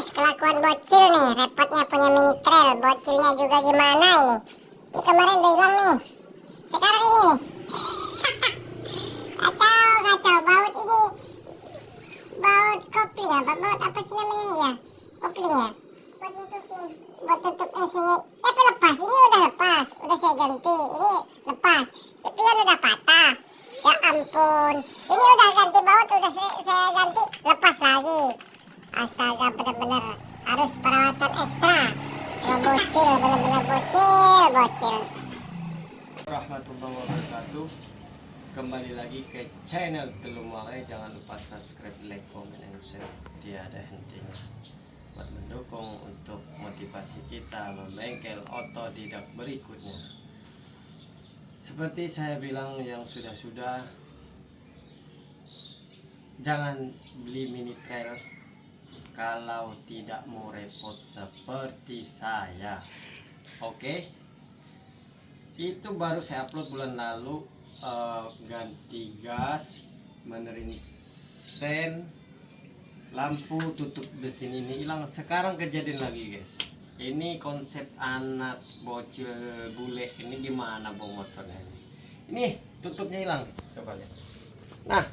guys, kelakuan bocil nih. Repotnya punya mini trail. Bocilnya juga gimana ini? Ini kemarin udah hilang nih. Sekarang ini nih. Kacau. Baut ini. Baut kopling apa? Baut apa sih namanya nih ya? Kopling ya? Buat tutupin sini. Tapi lepas. Ini udah lepas. Udah saya ganti. Ini lepas. Spion udah patah. Ya ampun. Ini udah ganti baut. Udah saya ganti. Lepas lagi. Astaga, bener-bener harus perawatan ekstra. Ya bocil, bener-bener bocil. Warahmatullahi wabarakatuh. Kembali lagi ke channel Telung Warai. Jangan lupa subscribe, like, komen, dan share. Tiada hentinya buat mendukung untuk motivasi kita membengkel otodidak berikutnya. Seperti saya bilang yang sudah-sudah, jangan beli mini trail kalau tidak mau repot seperti saya. Oke, itu baru saya upload bulan lalu. Ganti gas, benerin sen, lampu, tutup mesin ini hilang. Sekarang kejadian lagi guys. Ini konsep anak bocil bule ini gimana bawa motornya ini. Ini tutupnya hilang, coba lihat. Nah,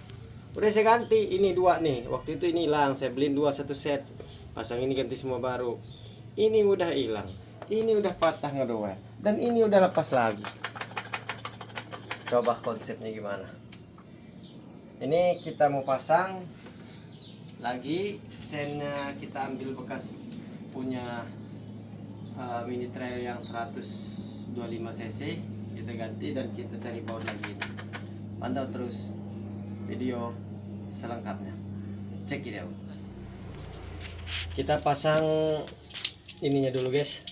udah saya ganti. Ini dua nih. Waktu itu ini hilang, saya beliin dua satu set. Pasang ini ganti semua baru. Ini udah hilang. Ini udah patah ngedowel. Dan ini udah lepas lagi. Coba konsepnya gimana. Ini kita mau pasang lagi. Sennya kita ambil bekas punya mini trail yang 125 cc. Kita ganti dan kita cari baut lagi. Pantau terus video selengkapnya. Cek ini out. Kita pasang ininya dulu guys.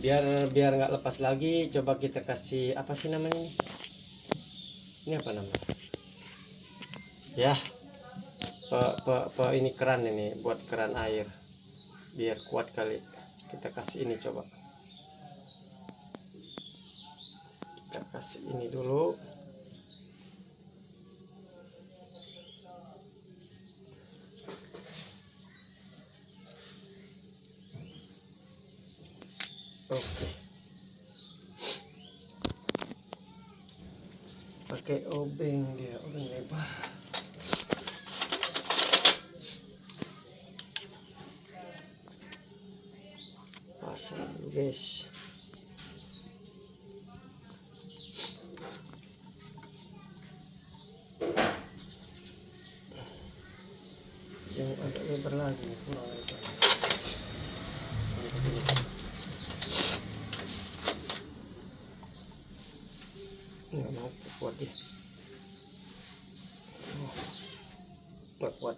Biar nggak lepas lagi. Coba kita kasih apa sih namanya ini? Ini apa namanya? Ya, ini keran ini buat keran air. Biar kuat kali. Kita kasih ini coba. Kita kasih ini dulu. Oke. Pakai obeng dia, obeng lebar. Pasang dulu guys. Yang agak lebar lagi, kurang lebar. Nggak mau kuat dia. Nggak kuat,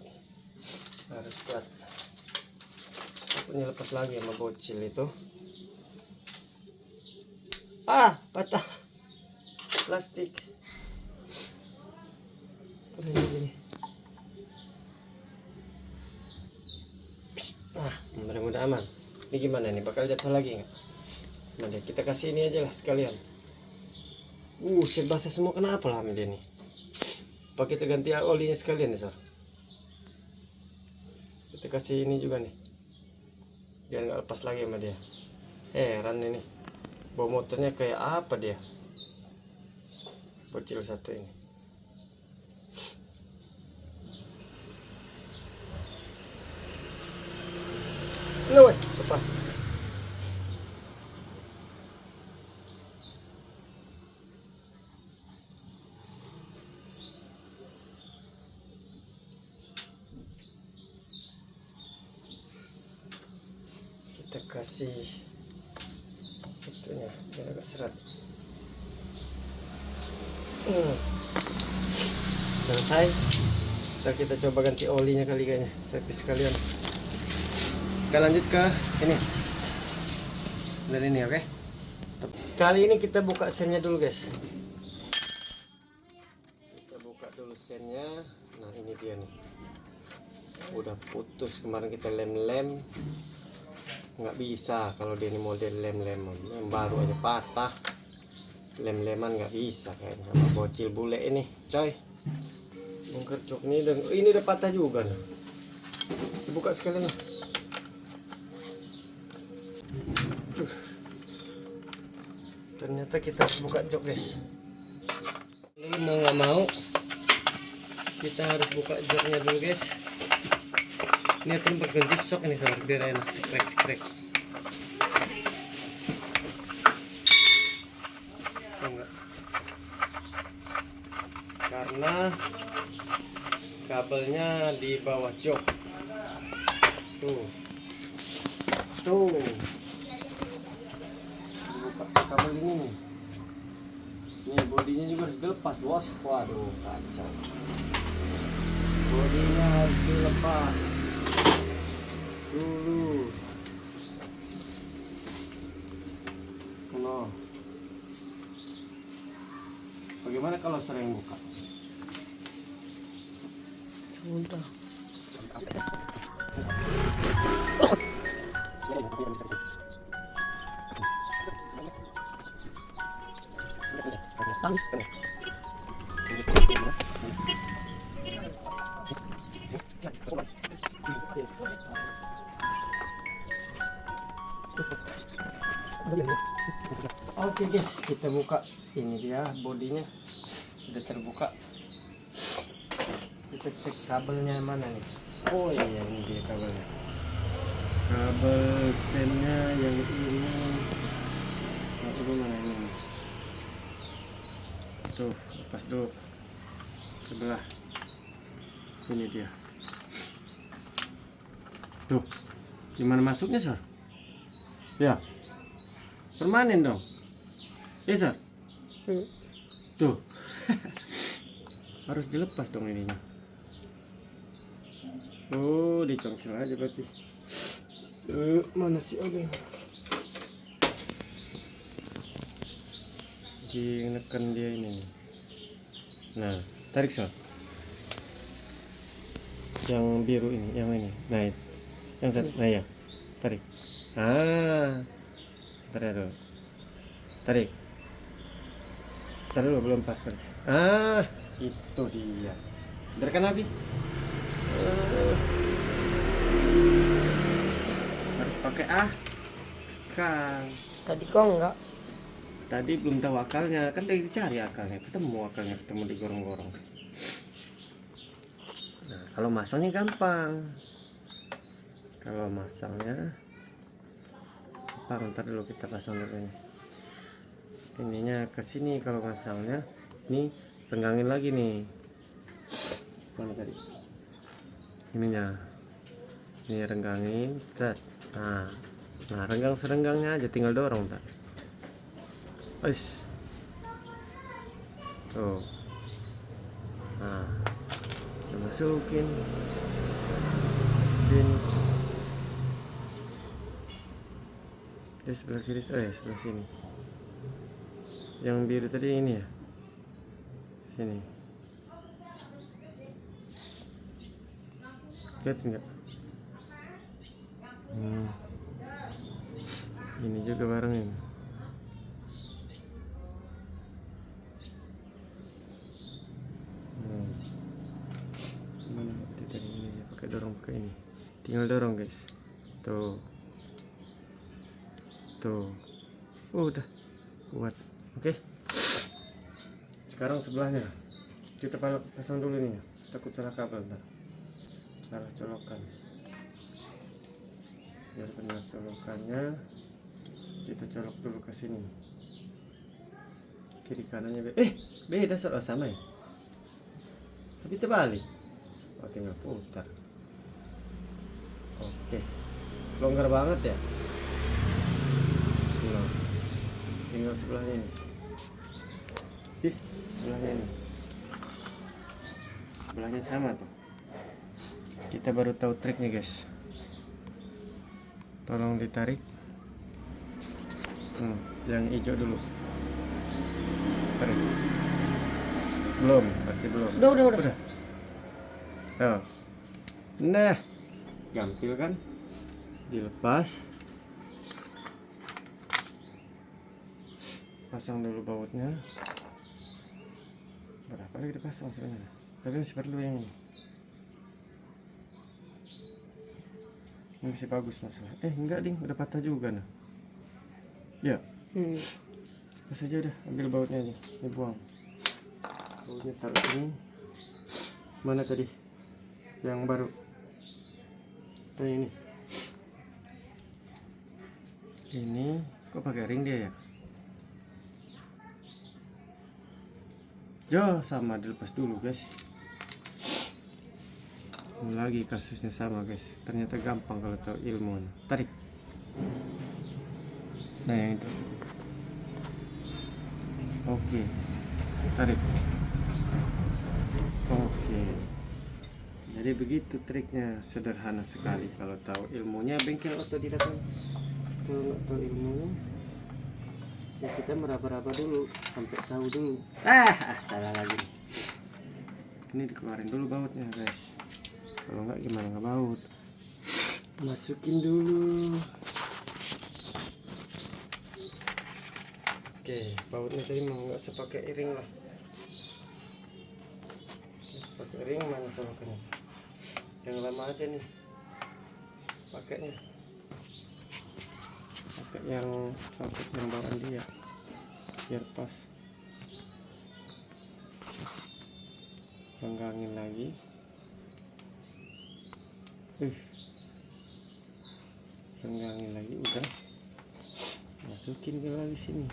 harus kuat. Ini lepas lagi sama bocil itu. Patah plastik. Gini. Mudah-mudahan aman. Ini gimana nih, bakal jatuh lagi nggak? Nah deh, kita kasih ini aja lah sekalian. Set basah semua, kenapa lah dia nih? Pakai kita ganti olinya sekalian nih Sor. Kita kasih ini juga nih, biar nggak lepas lagi sama dia. Heran ini, bawa motornya kayak apa dia? Bocil satu ini. Lepas. Kita kasih itunya biar agak seret. Selesai. Ntar kita coba ganti olinya kali kayaknya. Servis sekalian. Kita lanjut ke ini. Dari ini, oke? Kali ini kita buka sennya dulu guys. Kita buka dulu sennya. Nah ini dia nih. Udah putus, kemarin kita lem-lem. Nggak bisa kalau dia ini model lem-leman. Yang baru aja patah. Lem-leman nggak bisa kayaknya sama bocil bule ini, coy. Bongkar cok ini, dan ini udah patah juga nih. Dibuka sekalian nih. Ternyata kita harus buka jok guys. Lalu mau nggak mau kita harus buka joknya dulu guys. Ini akan berganti sok ini sobat biar enak cekrek. Enggak. Karena kabelnya di bawah jok. Tuh. Buka kabel ini nih. Ini bodinya juga harus dilepas bos. Waduh kacau. Bodinya harus dilepas dulu. No. Bagaimana kalau sering buka? Udah. Oke guys, kita buka. Ini dia bodinya sudah terbuka. Kita cek kabelnya mana nih. Oh iya, ini dia kabelnya. Kabel sennya yang ini. Kabel mana ini? Tuh, lepas dulu. Sebelah. Ini dia. Tuh, gimana masuknya Sor? Ya, permanen dong. Ya Sor? Tuh. Harus dilepas dong ininya. Oh, dicongkel aja berarti. Mana sih oleh? Ditekan dia ini. Nah, tarik Sor. Yang biru ini, yang ini. Nah, yang satu. Nah ya, tarik. Tarik dulu. Tarik. Tarik dulu, belum pas kan? Itu dia. Biarkan Abi. Harus pakai akal. Tadi kok enggak? Tadi belum tahu akalnya, kan tadi dicari akalnya, ketemu di gorong-gorong. Nah, kalau masangnya gampang. Kalau masangnya ntar dulu kita pasang dulu ini. Ininya ke sini kalau masangnya. Nih, renggangin lagi nih. Mana tadi? Ininya. Ini renggangin, set. Nah, renggang serenggangnya aja, tinggal dorong tak. Wis. Tuh. Nah, kita masukin sini. Di sebelah kiri, sebelah sini. Yang biru tadi ini ya. Sini. Lihat enggak? Ini juga barengin. Mana itu tadi ini? Pakai dorong pakai ini. Tinggal dorong guys. Tuh. Udah kuat. Oke. Sekarang sebelahnya kita pasang dulu nih. Takut salah kabel ntar. Salah colokan. Biar benar colokannya, kita colok dulu ke sini. Kiri kanannya beda soal sama ya. Tapi terbalik. Tinggal putar. Oke. Longgar banget ya. Tinggal sebelahnya ini. Sebelahnya ini. Sebelahnya sama tuh. Kita baru tahu triknya guys. Tolong ditarik. Yang hijau dulu. Tarik. Belum, berarti belum. Udah. Oh. Nah, gampil kan? Dilepas. Pasang dulu bautnya. Berapa lagi dipasang sebenarnya? Tapi masih perlu yang ini. Ini masih bagus masalah. Enggak ding, udah patah juga nah. Ya, Hmm. pas aja udah, ambil bautnya aja, ini buang. Bautnya taruh sini. Mana tadi? Yang baru. Tuh ini. Ini kok pakai ring dia ya? Yo, sama dilepas dulu guys. Ini lagi kasusnya sama guys. Ternyata gampang kalau tahu ilmu. Tarik. Nah yang itu. Oke. Tarik. Oke. Jadi begitu triknya, sederhana sekali kalau tahu ilmunya. Bengkel otodidak. Kalau nggak tahu ilmunya, ya kita meraba-raba dulu sampai tahu dulu. Salah lagi. Ini dikeluarin dulu bautnya guys. Kalau nggak gimana nggak baut. Masukin dulu. Oke, bautnya tadi mau nggak sepakai ring lah. Pakai ring mana colokannya? Yang lama aja nih. Pakainya. Pakai yang sangkut yang bawaan dia. Biar pas. Senggangin lagi. Senggangin lagi udah. Masukin ke lagi sini.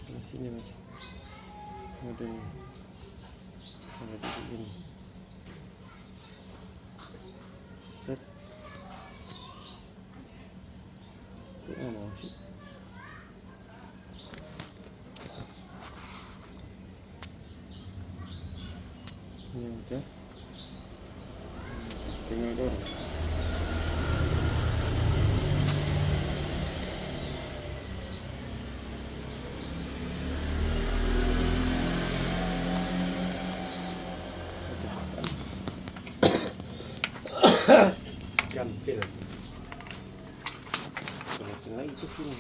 Nah, sini mas. Modelnya. Ada begini. Set. Kok nggak mau sih? Ini udah. Tinggal dorong. Gampil. Colokin lagi ke sini.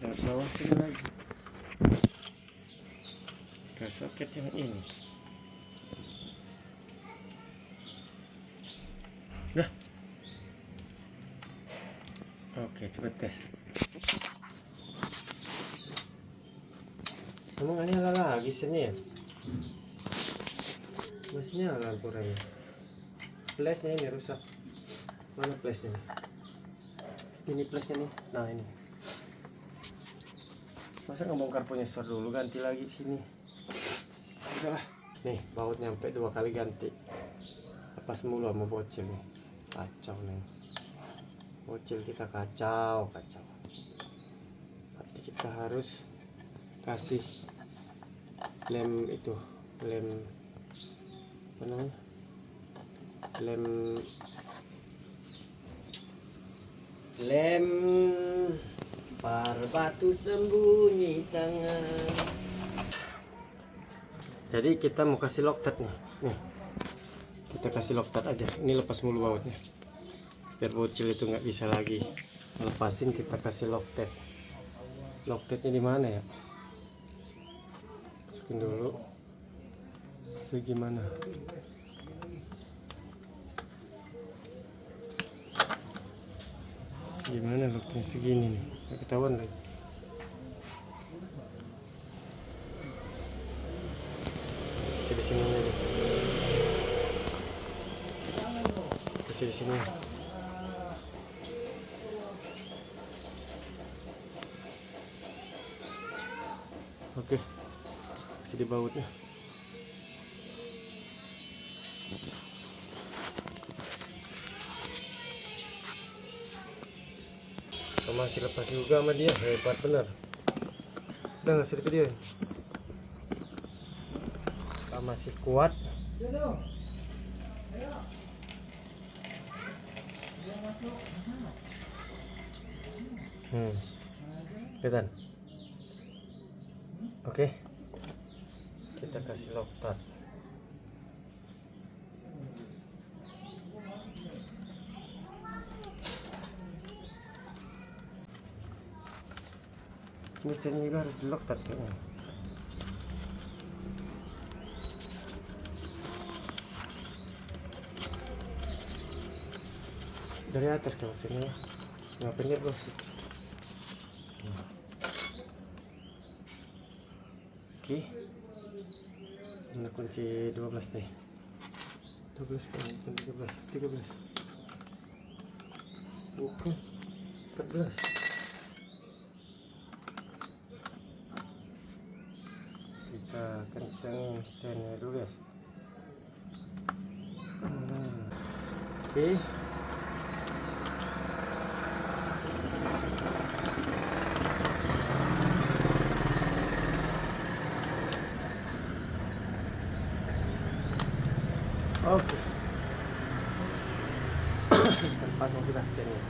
Lewat bawah sini lagi. Ke soket yang ini. Dah. Oke, coba tes. Emang nyala lagi sini ya? Masih nyala lampu remnya. Flashnya ini rusak. Mana flashnya? Ini flashnya nih. Nah ini. Masa nggak bongkar penyesor dulu, ganti lagi sini. Udahlah. Nih bautnya sampai 2 kali ganti. Lepas mulu sama bocil nih. Kacau nih. Bocil kita kacau. Berarti kita harus kasih lem itu, lem apa namanya? Lem batu sembunyi tangan. Jadi kita mau kasih Loctite nih. Kita kasih Loctite aja. Ini lepas mulu bautnya. Biar bocil itu nggak bisa lagi lepasin, kita kasih Loctite. Loctite-nya di mana ya? Masukin dulu. Segimana? Gimana Loctite segini nih? Nggak ketahuan lagi. Kasih di sini aja. Kasih di sini. Oke, kasih di bautnya. Masih lepas juga sama dia, hebat bener. Udah nggak sedikit dia. Masih kuat. Kelihatan. Oke, kita kasih Loctite. Ini sini juga harus di Loctite kayaknya. Dari atas kalau sini, ngapain dia bos? Oke. Mana kunci 12 nih? 12 kan, bukan 13. Bukan 14. Kita kencengin sennya dulu guys. Oke. Oke. Terpasang sudah sennya.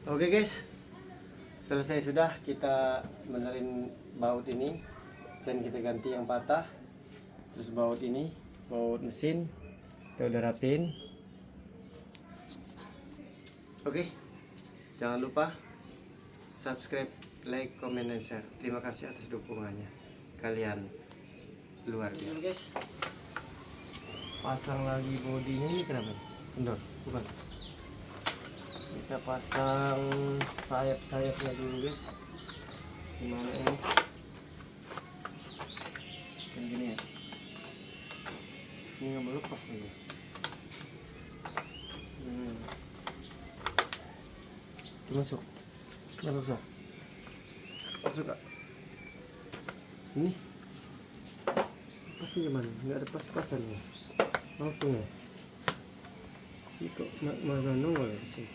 Oke guys, selesai sudah kita benerin baut ini. Sen kita ganti yang patah. Terus baut ini, baut mesin kita udah rapin. Oke, jangan lupa subscribe, like, comment, dan share. Terima kasih atas dukungannya. Kalian luar biasa guys. Pasang lagi bodinya ini kenapa? Kendor, bukan. Kita pasang sayap-sayapnya dulu guys. Gimana ini? Kan gini ya. Ini nggak mau lepas nih. Masuk Zak. Masuk Kak. Ini pasnya gimana? Nggak ada pas-pasan ya. Langsung ya. Ini kok mana nongol ya sih?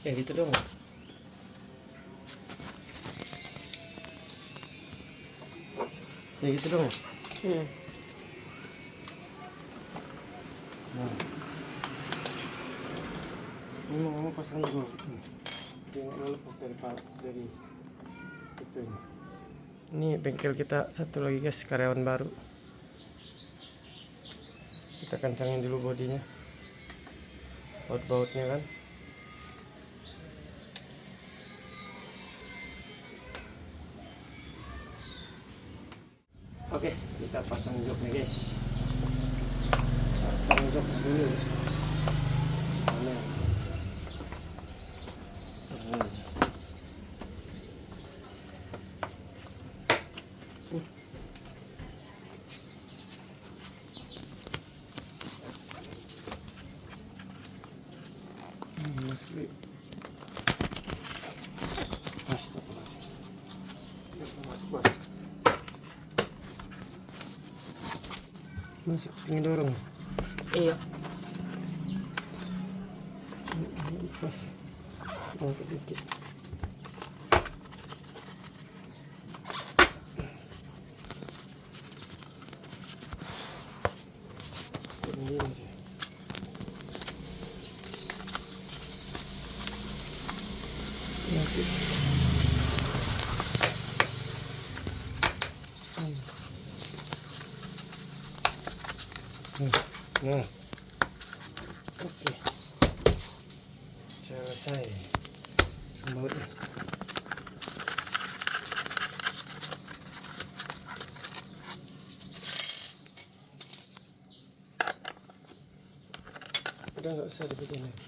Ya gitu dong. Ya gitu dong. Nah, ini mau pasang dulu. Dia nggak mau lepas dari itu. Ini bengkel kita satu lagi guys, karyawan baru. Kita kencangin dulu bodinya, baut-bautnya kan. Oke, kita pasang joknya guys. Pasang jok dulu. Mana? Masuk. Masuk, pengen dorong. Iya. Pas. Mau ke titik. Ini aja. Masuk. Nah, oke, selesai sembautnya. Udah nggak usah dibikin lagi.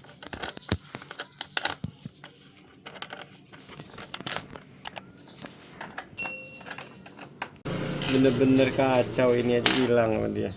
Bener-bener kacau, ini aja hilang sama dia.